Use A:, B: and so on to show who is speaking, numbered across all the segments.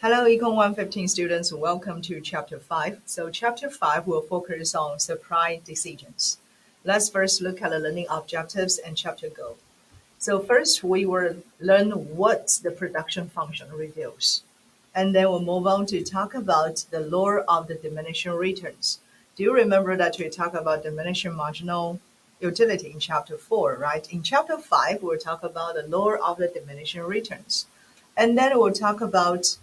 A: Hello, Econ 115 students. Welcome to Chapter 5. So Chapter 5 will focus on supply decisions. Let's first look at the learning objectives and chapter goal. So first, we will learn what the production function reveals. And then we'll move on to talk about the law of the diminishing returns. Do you remember that we talked about diminishing marginal utility in Chapter 4, right? In Chapter 5, we'll talk about the law of the diminishing returns. And then we'll talk about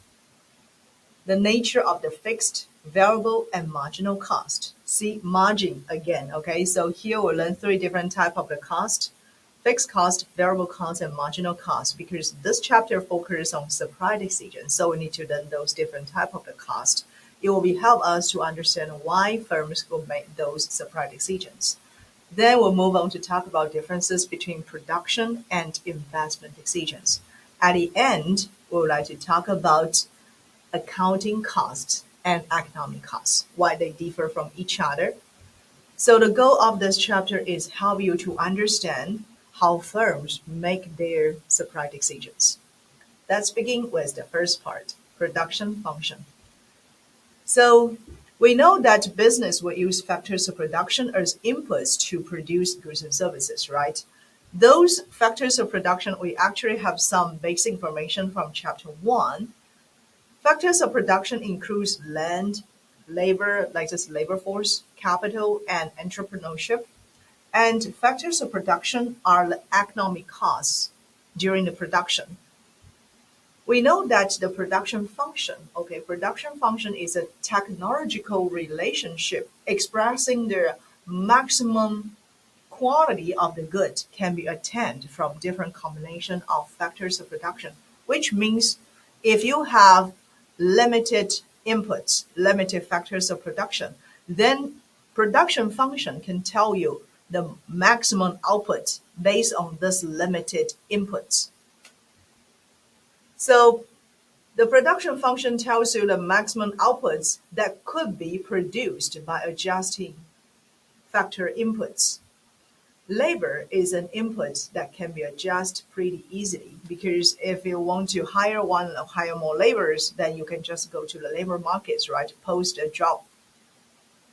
A: the nature of the fixed, variable, and marginal cost. See margin again, okay? So here we'll learn three different types of the cost: fixed cost, variable cost, and marginal cost, because this chapter focuses on supply decisions. So we need to learn those different types of the cost. It will help us to understand why firms will make those supply decisions. Then we'll move on to talk about differences between production and investment decisions. At the end, we would like to talk about accounting costs and economic costs, why they differ from each other. So the goal of this chapter is help you to understand how firms make their supply decisions. Let's begin with the first part, production function. So we know that business will use factors of production as inputs to produce goods and services, right? Those factors of production, we actually have some basic information from chapter 1. Factors of production includes land, labor, like this labor force, capital, and entrepreneurship. And factors of production are the economic costs during the production. We know that the production function is a technological relationship expressing the maximum quality of the good can be attained from different combination of factors of production, which means if you have limited inputs, limited factors of production, then production function can tell you the maximum output based on this limited inputs. So the production function tells you the maximum outputs that could be produced by adjusting factor inputs. Labor is an input that can be adjusted pretty easily, because if you want to hire one or hire more laborers, then you can just go to the labor markets, right? Post a job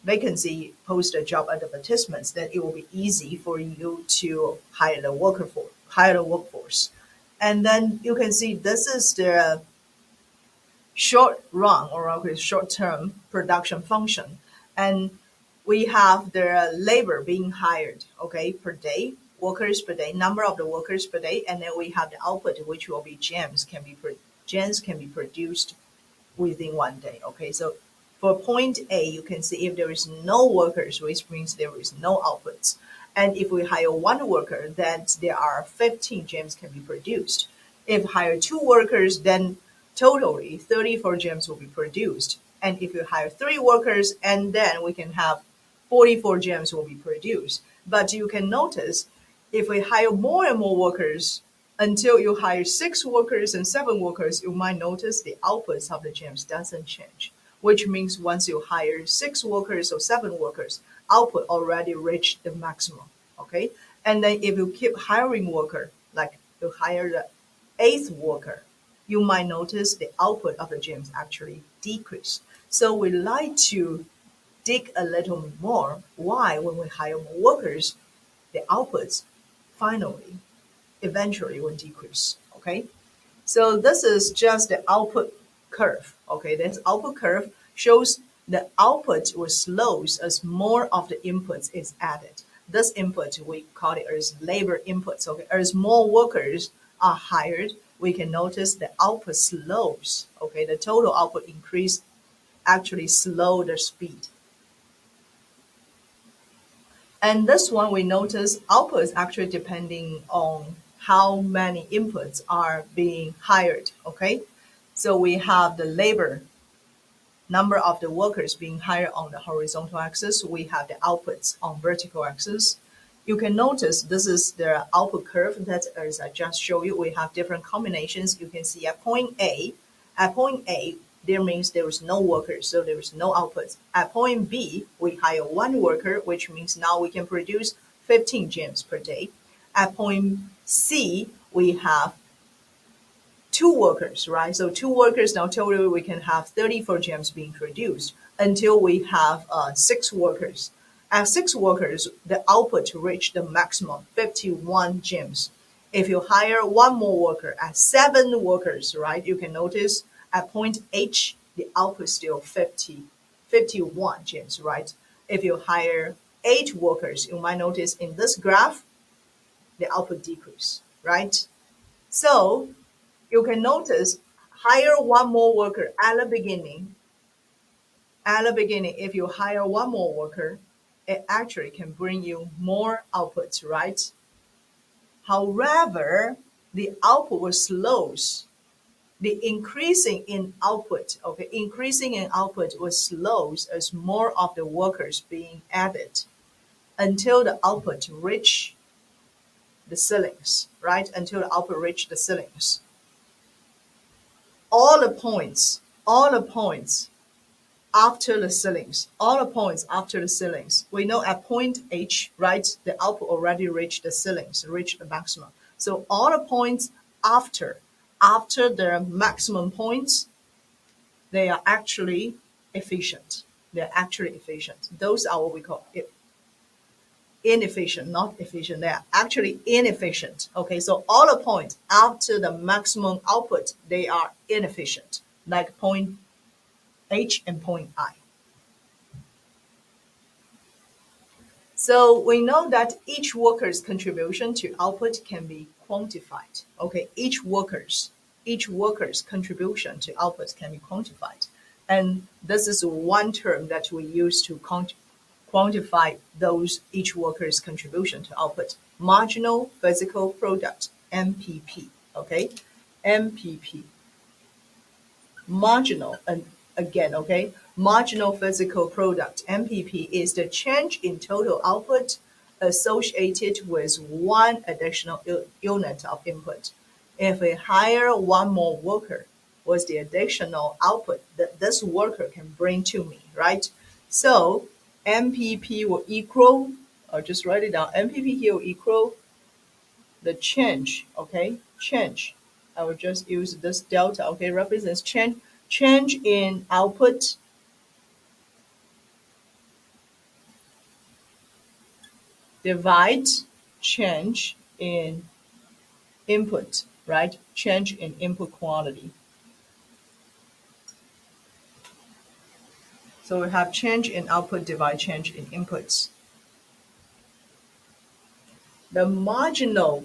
A: vacancy, post a job advertisements, then it will be easy for you to hire the workforce. And then you can see this is the short run or short term production function. And we have the labor being hired, okay, per day, workers per day, number of the workers per day, and then we have the output, which will be gems can be produced within one day. Okay, so for point A, you can see if there is no workers, which means there is no outputs. And if we hire one worker, then there are 15 gems can be produced. If hire two workers, then totally 34 gems will be produced. And if you hire three workers, and then we can have 44 gems will be produced. But you can notice if we hire more and more workers until you hire 6 workers and 7 workers, you might notice the outputs of the gems doesn't change, which means once you hire 6 workers or 7 workers, output already reached the maximum. Okay. And then if you keep hiring worker, like you hire the 8th worker, you might notice the output of the gems actually decrease. So we like to dig a little more why when we hire more workers, the outputs eventually will decrease. Okay, so this is just the output curve. Okay, this output curve shows the output will slows as more of the inputs is added. This input we call it as labor inputs. Okay, as more workers are hired, we can notice the output slows. Okay, the total output increase actually slow the speed. And this one we notice output is actually depending on how many inputs are being hired. Okay, so we have the labor number of the workers being hired on the horizontal axis. We have the outputs on vertical axis. You can notice this is the output curve that, as I just showed you, we have different combinations. You can see at point A, there means there is no workers, so there is no outputs. At point B, we hire one worker, which means now we can produce 15 gems per day. At point C, we have two workers, right? So two workers, now totally we can have 34 gems being produced until we have six workers. At six workers, the output reach the maximum 51 gems. If you hire one more worker at seven workers, right, you can notice at point H, the output is still 51 gems, right? If you hire eight workers, you might notice in this graph, the output decrease, right? So you can notice hire one more worker at the beginning. At the beginning, if you hire one more worker, it actually can bring you more outputs, right? However, the output will slows. The increasing in output, okay, increasing in output will slows as more of the workers being added until the output reach the ceilings, right? Until the output reach the ceilings. All the points after the ceilings, all the points after the ceilings. We know at point H, right, the output already reached the ceilings, reached the maximum. So all the points after the maximum points, they are actually efficient. They're actually efficient. Those are what we call inefficient, not efficient. They are actually inefficient. Okay, so all the points after the maximum output, they are inefficient, like point H and point I. So we know that each worker's contribution to output can be quantified. Okay, each worker's contribution to output can be quantified. And this is one term that we use to quantify those each worker's contribution to output. Marginal physical product, MPP. Okay, MPP. Marginal, and again, okay, marginal physical product, MPP, is the change in total output associated with one additional unit of input. If we hire one more worker, what's the additional output that this worker can bring to me, right? So MPP will equal, I'll just write it down, MPP here will equal the change, okay, change. I will just use this delta, okay, represents change in output divide change in input, right? Change in input quantity. So we have change in output divide change in inputs. The marginal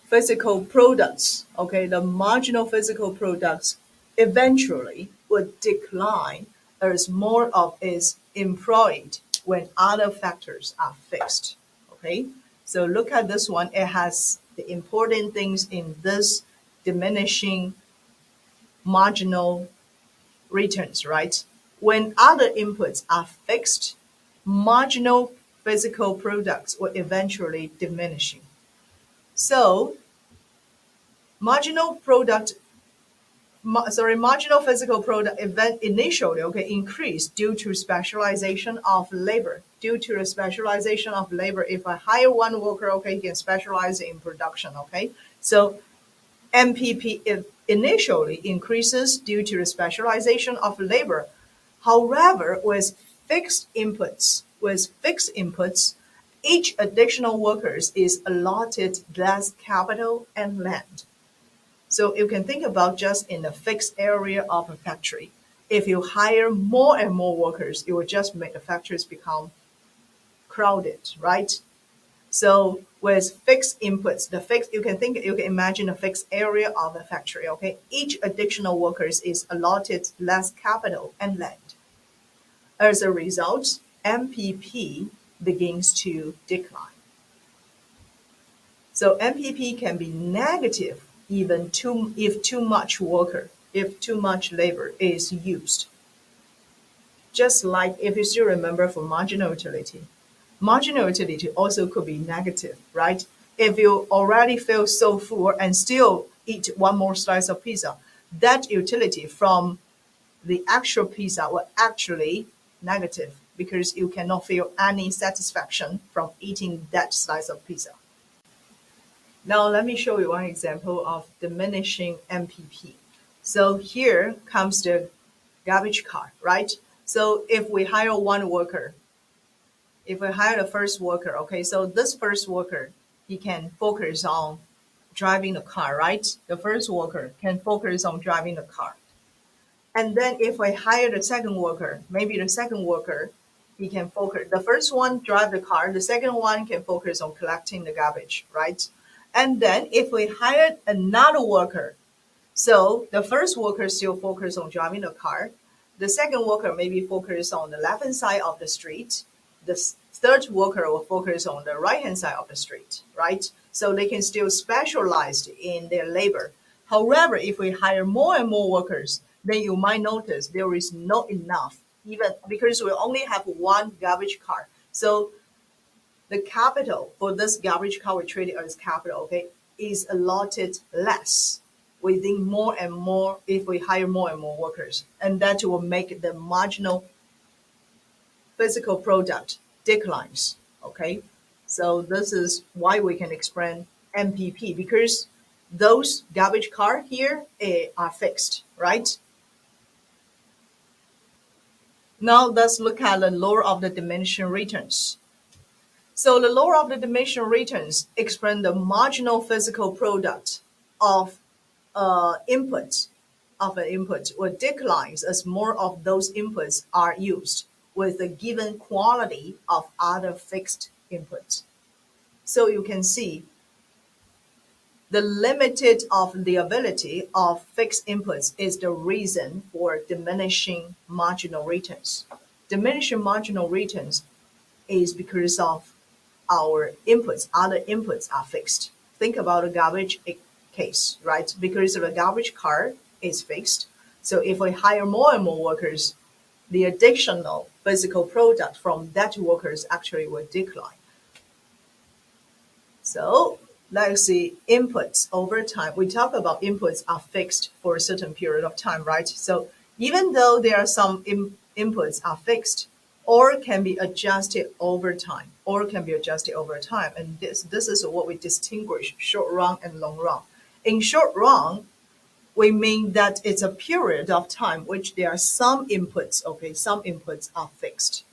A: physical products, okay, the marginal physical products eventually would decline as more of is employed when other factors are fixed. Okay, so look at this one. It has the important things in this diminishing marginal returns, right? When other inputs are fixed, marginal physical products will eventually diminishing. So marginal product, marginal physical product event initially, okay, increase due to specialization of labor. Due to the specialization of labor, if I hire one worker, okay, he can specialize in production, okay. So MPP initially increases due to the specialization of labor. However, with fixed inputs, each additional workers is allotted less capital and land. So you can think about just in the fixed area of a factory. If you hire more and more workers, it will just make the factories become crowded, right? So with fixed inputs, you can imagine a fixed area of a factory, okay? Each additional workers is allotted less capital and land. As a result, MPP begins to decline. So MPP can be negative even if too much labor is used. Just like if you still remember for marginal utility also could be negative, right? If you already feel so full and still eat one more slice of pizza, that utility from the actual pizza will actually negative because you cannot feel any satisfaction from eating that slice of pizza. Now let me show you one example of diminishing MPP. So here comes the garbage car, right? So if we hire one worker, if we hire the first worker, okay, so this first worker, he can focus on driving the car, right? The first worker can focus on driving the car. And then if I hire the second worker, maybe the second worker, he can focus. The first one drive the car. The second one can focus on collecting the garbage, right? And then if we hire another worker, so the first worker still focus on driving the car. The second worker maybe focus on the left hand side of the street. The third worker will focus on the right hand side of the street, right? So they can still specialize in their labor. However, if we hire more and more workers, then you might notice there is not enough, even because we only have one garbage car. So the capital for this garbage car we treat it as capital, okay, is allotted less within more and more if we hire more and more workers. And that will make the marginal physical product declines. Okay. So this is why we can explain MPP because those garbage car here are fixed, right? Now let's look at the law of the diminishing returns. So the law of the diminishing returns explain the marginal physical product of input of an input will declines as more of those inputs are used with a given quantity of other fixed inputs. So you can see the limited of the ability of fixed inputs is the reason for diminishing marginal returns. Diminishing marginal returns is because of our inputs, other inputs are fixed. Think about a garbage case, right? Because the garbage car is fixed. So if we hire more and more workers, the additional physical product from that workers actually will decline. So let's see inputs over time. We talk about inputs are fixed for a certain period of time, right? So even though there are some inputs are fixed, or can be adjusted over time, And this is what we distinguish short run and long run. In short run, we mean that it's a period of time which there are some inputs, okay, some inputs are fixed.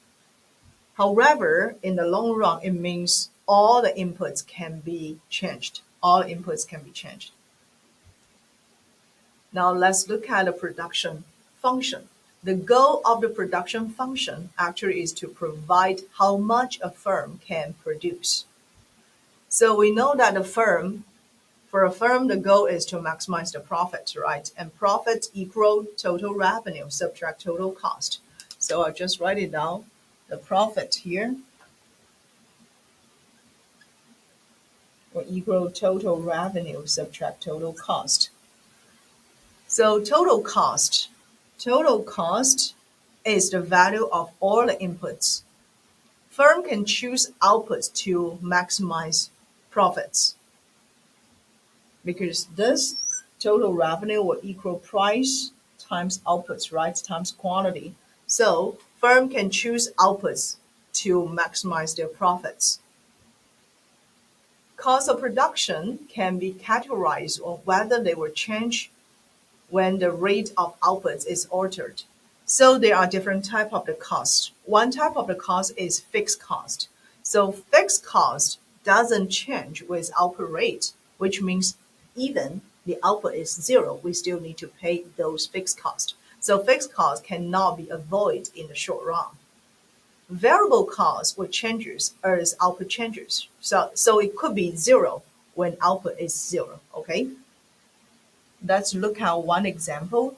A: However, in the long run, it means all the inputs can be changed. All inputs can be changed. Now let's look at the production function. The goal of the production function actually is to provide how much a firm can produce. So we know that for a firm, the goal is to maximize the profit, right? And profit equal total revenue subtract total cost. So I'll just write it down. The profit here will equal total revenue subtract total cost. So total cost is the value of all the inputs. Firm can choose outputs to maximize profits because this total revenue will equal price times outputs, right? Times quantity. So firm can choose outputs to maximize their profits. Cost of production can be categorized on whether they will change when the rate of outputs is altered. So there are different types of the cost. One type of the cost is fixed cost. So fixed cost doesn't change with output rate, which means even the output is zero, we still need to pay those fixed costs. So fixed cost cannot be avoided in the short run. Variable cost will changes as output changes. So it could be zero when output is zero, okay? Let's look at one example.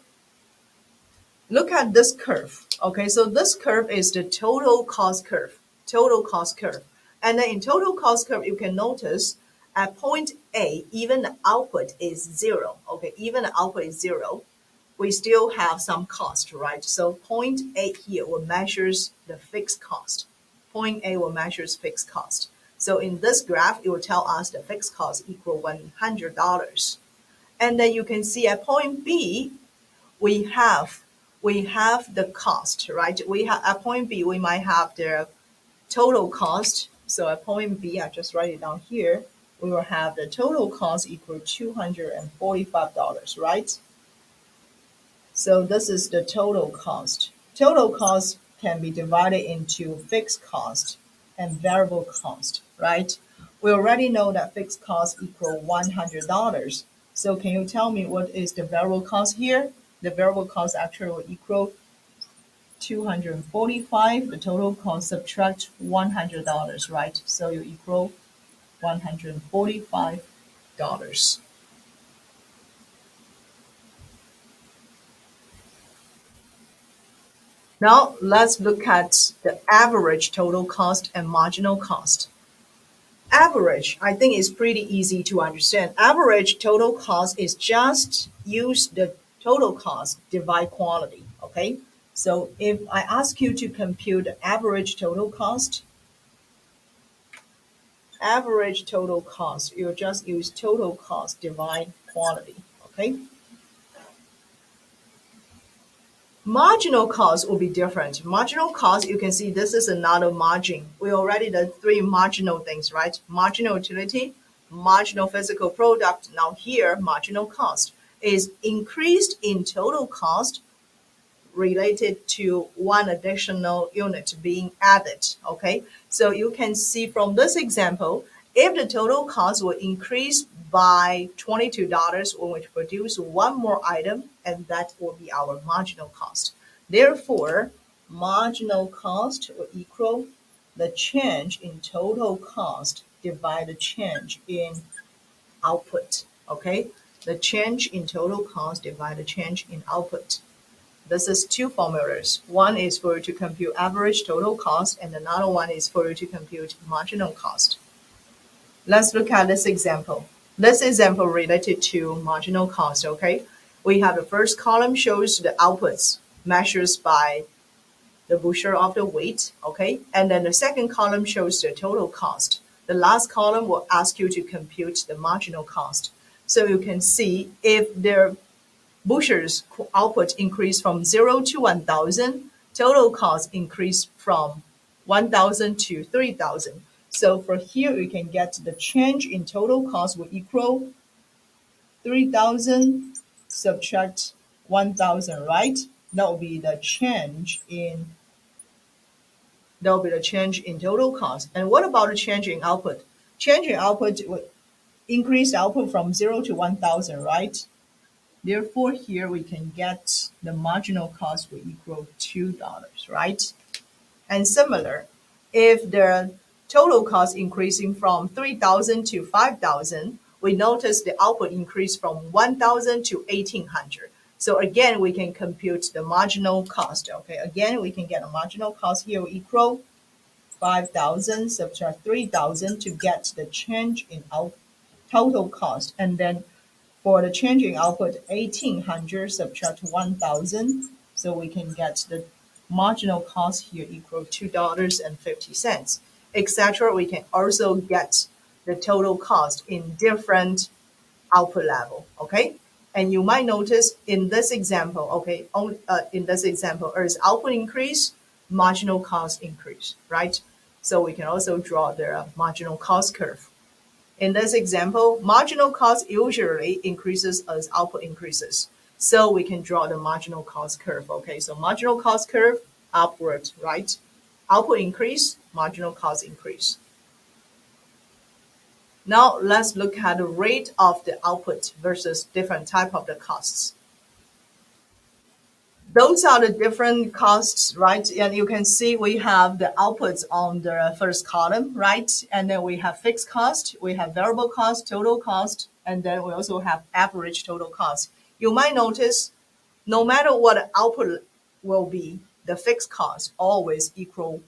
A: Look at this curve. Okay, so this curve is the total cost curve. And then in total cost curve, you can notice at point A, even the output is zero. Okay, even the output is zero. We still have some cost, right? So point A here will measures the fixed cost. Point A will measures fixed cost. So in this graph, it will tell us the fixed cost equal $100. And then you can see at point B, we have the cost, right? We have at point B, we might have the total cost. So at point B, I just write it down here. we will have the total cost equal $245, right? So this is the total cost. Total cost can be divided into fixed cost and variable cost, right? We already know that fixed cost equal $100. So can you tell me what is the variable cost here? The variable cost actually will equal 245. The total cost subtract $100, right? So you equal $145. Now let's look at the average total cost and marginal cost. Average, I think, is pretty easy to understand. Average total cost is just use the total cost divide quantity, okay? So if I ask you to compute the average total cost, you just use total cost divide quantity, okay? Marginal cost will be different. Marginal cost, you can see this is another margin. We already did three marginal things, right? Marginal utility, marginal physical product. Now here, marginal cost is increased in total cost related to one additional unit being added, okay? So you can see from this example, if the total cost will increase by $22 when we produce one more item, and that will be our marginal cost. Therefore, marginal cost will equal the change in total cost divided the change in output, okay? The change in total cost divided the change in output. This is two formulas. One is for you to compute average total cost, and another one is for you to compute marginal cost. Let's look at this example. This example related to marginal cost, okay? We have the first column shows the outputs measures by the bushel of the weight, okay? And then the second column shows the total cost. The last column will ask you to compute the marginal cost. So you can see if their bushels output increased from 0 to 1,000, total cost increased from 1,000 to 3,000. So for here, we can get the change in total cost will equal 3,000 subtract 1,000, right? That will be the change in total cost. And what about the change in output? Change in output will increase output from 0 to 1,000, right? Therefore, here we can get the marginal cost will equal $2, right? And similar, if the total cost increasing from 3,000 to 5,000, we notice the output increased from 1,000 to 1,800. So again, we can compute the marginal cost, okay? Again, we can get a marginal cost here will equal 5,000 subtract 3,000 to get the change in total cost. And then for the change in output, 1,800 subtract 1,000. So we can get the marginal cost here equal $2.50, etc. We can also get the total cost in different output level, okay? And you might notice in this example, okay, in this example, as output increase, marginal cost increase, right? So we can also draw the marginal cost curve. In this example, marginal cost usually increases as output increases. So we can draw the marginal cost curve, okay? So marginal cost curve, upward, right? Output increase, marginal cost increase. Now let's look at the rate of the output versus different type of the costs. Those are the different costs, right? And you can see we have the outputs on the first column, right? And then we have fixed cost, we have variable cost, total cost, and then we also have average total cost. You might notice no matter what the output will be, the fixed cost always equal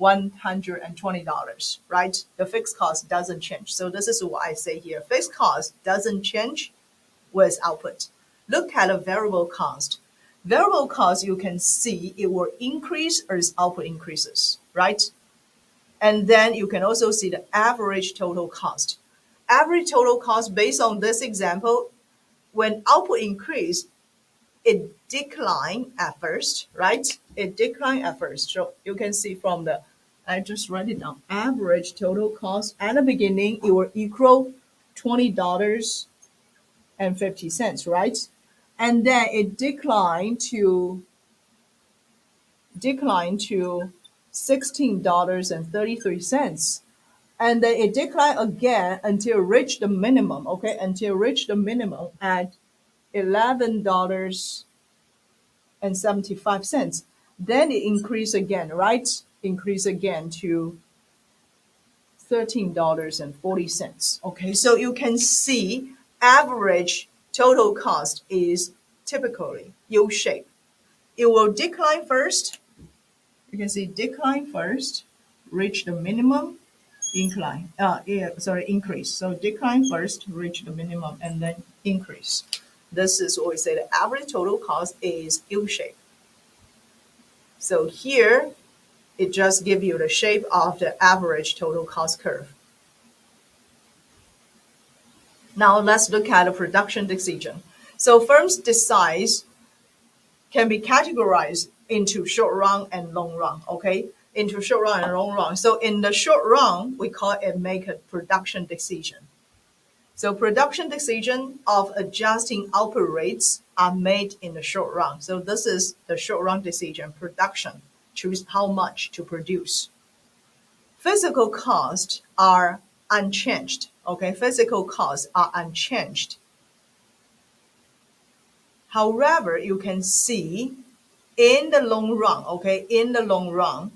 A: $120, right? The fixed cost doesn't change. So this is what I say here. Fixed cost doesn't change with output. Look at a variable cost. Variable cost, you can see it will increase as output increases, right? And then you can also see the average total cost. Average total cost based on this example, when output increase, it decline at first, right? It decline at first. So you can see from the I just write it down. Average total cost at the beginning, it will equal $20.50, right? And then it declined to $16.33. And then it declined again until reach the minimum, okay? Until reach the minimum at $11.75. Then it increased again, right? Increase again to $13.40. Okay, so you can see average total cost is typically U-shaped. It will decline first. You can see decline first, reach the minimum, increase. So decline first, reach the minimum, and then increase. This is what we say the average total cost is U-shaped. So here, it just gives you the shape of the average total cost curve. Now let's look at a production decision. So firms' decides can be categorized into short run and long run, okay? Into short run and long run. So in the short run, we call it make a production decision. So production decision of adjusting output rates are made in the short run. So this is the short run decision, production, choose how much to produce. Physical costs are unchanged, okay? Physical costs are unchanged. However, you can see in the long run, okay, in the long run,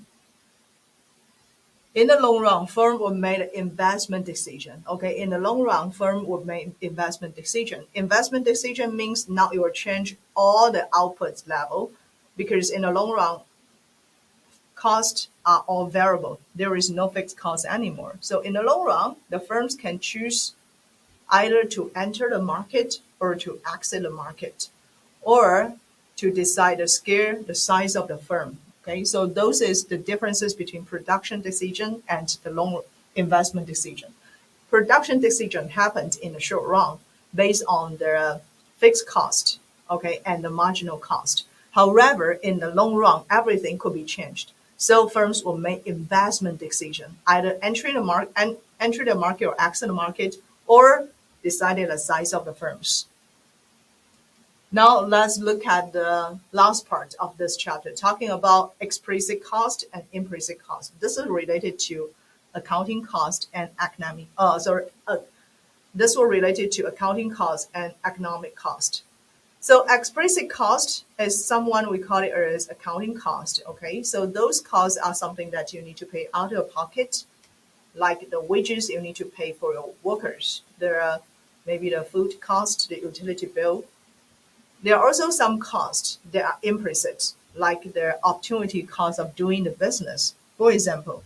A: firm will make an investment decision. Okay, in the long run, firm will make investment decision. Investment decision means now you will change all the outputs level because in the long run, costs are all variable. There is no fixed cost anymore. So in the long run, the firms can choose either to enter the market or to exit the market, or to decide the scale, the size of the firm. Okay, so those is the differences between production decision and the long investment decision. Production decision happens in the short run based on the fixed cost, okay, and the marginal cost. However, in the long run, everything could be changed. So firms will make investment decision, either enter the market or exit the market, or deciding the size of the firms. Now let's look at the last part of this chapter, talking about explicit cost and implicit cost. This is related to accounting cost and economic. This was related to accounting cost and economic cost. So explicit cost is someone we call it as accounting cost. Okay, so those costs are something that you need to pay out of pocket, like the wages you need to pay for your workers. There are maybe the food cost, the utility bill. There are also some costs that are implicit, like the opportunity cost of doing the business. For example,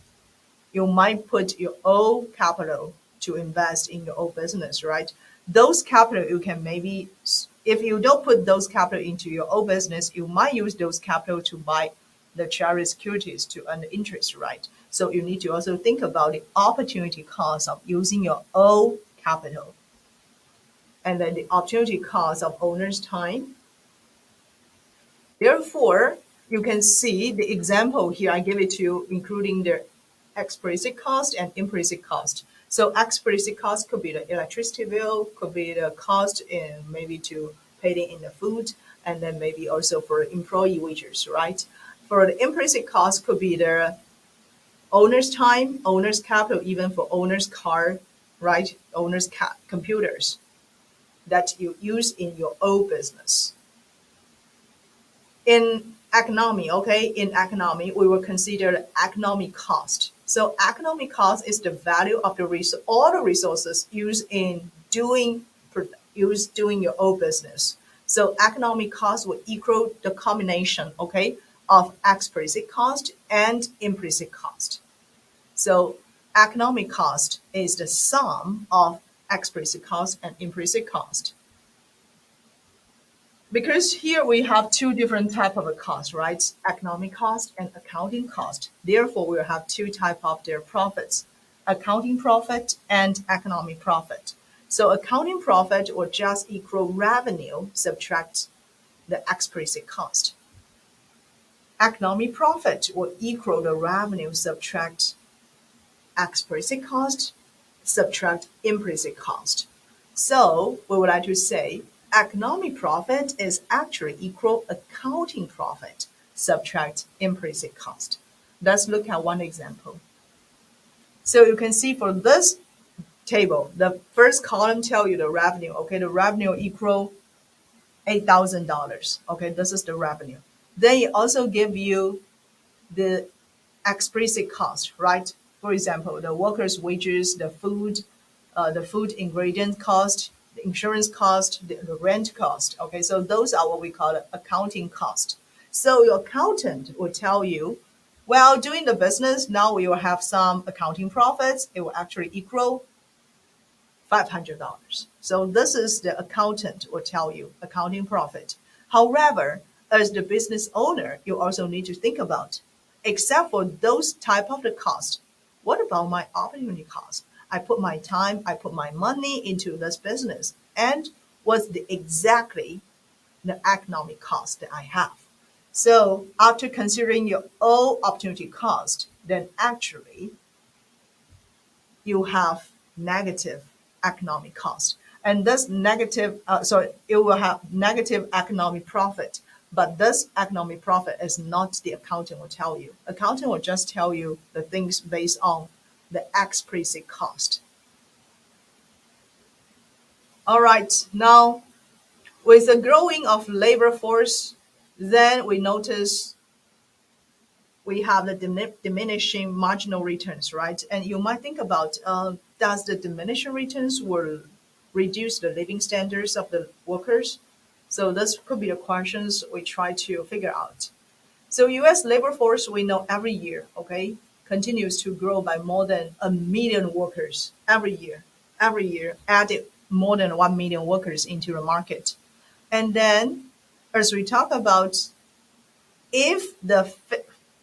A: you might put your own capital to invest in your own business, right? Those capital you can maybe, if you don't put those capital into your own business, you might use those capital to buy the treasury securities to earn the interest, right? So you need to also think about the opportunity cost of using your own capital. And then the opportunity cost of owner's time. Therefore, you can see the example here, I give it to you, including the explicit cost and implicit cost. So explicit cost could be the electricity bill, could be the cost in maybe to paying in the food, and then maybe also for employee wages, right? For the implicit cost could be the owner's time, owner's capital, even for owner's car, right? Owner's computers that you use in your own business. In economy, okay, in economy, we will consider the economic cost. So economic cost is the value of all the resources used in doing your own business. So economic cost will equal the combination, okay, of explicit cost and implicit cost. So economic cost is the sum of explicit cost and implicit cost. Because here we have two different types of a cost, right? Economic cost and accounting cost. Therefore, we will have two types of their profits, accounting profit and economic profit. So accounting profit will just equal revenue subtract the explicit cost. economic profit will equal the revenue subtract explicit cost, subtract implicit cost. So we would like to say economic profit is actually equal accounting profit, subtract implicit cost. Let's look at one example. So you can see for this table, the first column tell you the revenue. Okay, the revenue equal $8,000. Okay, this is the revenue. Then it also give you the explicit cost, right? For example, the workers' wages, the food ingredient cost, the insurance cost, the rent cost. Okay, so those are what we call accounting cost. So your accountant will tell you, well, doing the business, now we will have some accounting profits. It will actually equal $500. So this is the accountant will tell you accounting profit. However, as the business owner, you also need to think about, except for those type of the cost, what about my opportunity cost? I put my time, I put my money into this business, and what's the exactly the economic cost that I have? So after considering your all opportunity cost, then actually you have negative economic cost. And this negative, it will have negative economic profit. But this economic profit is not the accountant will tell you. Accountant will just tell you the things based on the explicit cost. All right, now with the growing of labor force, then we notice we have the diminishing marginal returns, right? And you might think about, does the diminishing returns will reduce the living standards of the workers? So this could be the questions we try to figure out. So U.S. labor force, we know every year, okay, continues to grow by more than 1 million workers every year. Every year, added more than 1 million workers into the market. And then, as we talk about, if the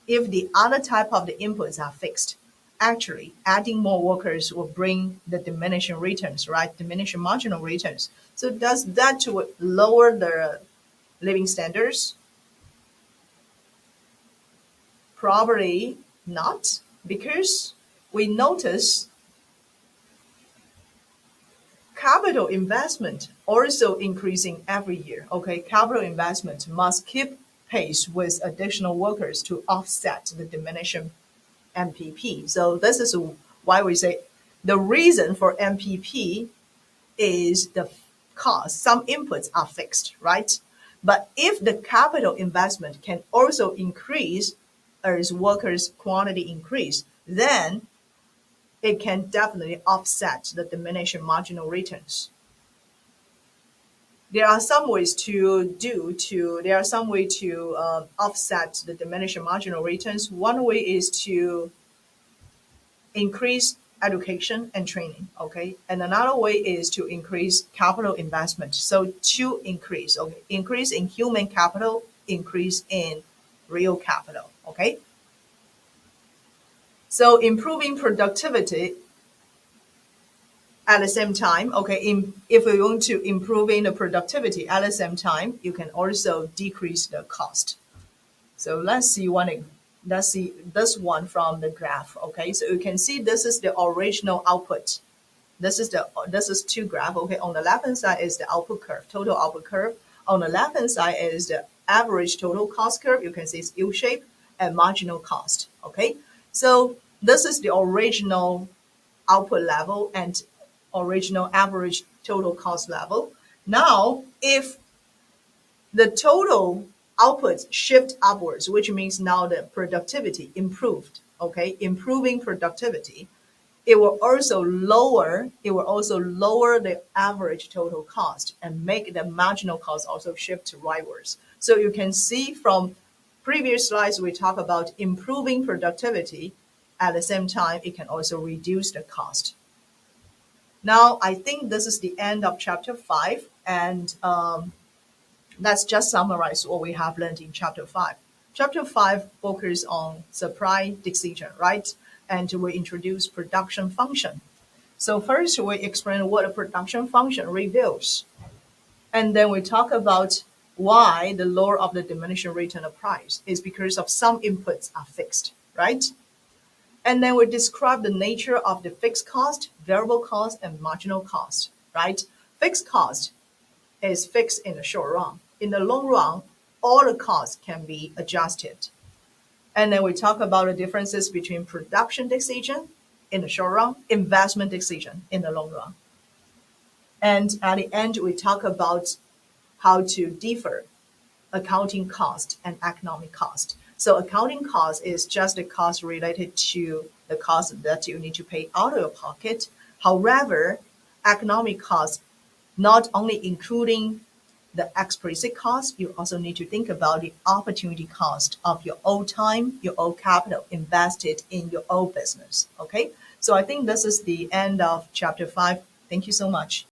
A: if the other type of the inputs are fixed, actually adding more workers will bring the diminishing returns, right? Diminishing marginal returns. So does that to lower the living standards? Probably not, because we notice capital investment also increasing every year. Okay, capital investment must keep pace with additional workers to offset the diminishing MPP. So this is why we say the reason for MPP is the cost. Some inputs are fixed, right? But if the capital investment can also increase as workers' quantity increase, then it can definitely offset the diminishing marginal returns. There are some ways to offset the diminishing marginal returns. One way is to increase education and training, okay? And another way is to increase capital investment. So to increase, okay, increase in human capital, increase in real capital, okay? So improving productivity at the same time, okay, if we want to improving the productivity at the same time, you can also decrease the cost. So let's see this one from the graph. Okay, so you can see this is the original output. This is two graph. Okay, on the left hand side is the output curve, total output curve. On the left hand side is the average total cost curve. You can see it's U shape and marginal cost. Okay, so this is the original output level and original average total cost level. Now, if the total outputs shift upwards, which means now the productivity improved, okay, improving productivity, it will also lower the average total cost and make the marginal cost also shift to rightwards. So you can see from previous slides we talk about improving productivity. At the same time, it can also reduce the cost. Now, I think this is the end of chapter 5, and let's just summarize what we have learned in chapter 5. Chapter 5 focuses on supply decision, right? And we introduce production function. So first we explain what a production function reveals. And then we talk about why the law of the diminishing return applies is because of some inputs are fixed, right? And then we describe the nature of the fixed cost, variable cost, and marginal cost, right? Fixed cost is fixed in the short run. In the long run, all the costs can be adjusted. And then we talk about the differences between production decision in the short run, investment decision in the long run. And at the end, we talk about how to differ accounting cost and economic cost. So accounting cost is just the cost related to the cost that you need to pay out of your pocket. However, economic cost not only including the explicit cost, you also need to think about the opportunity cost of your own time, your own capital invested in your own business. Okay, so I think this is the end of chapter 5. Thank you so much.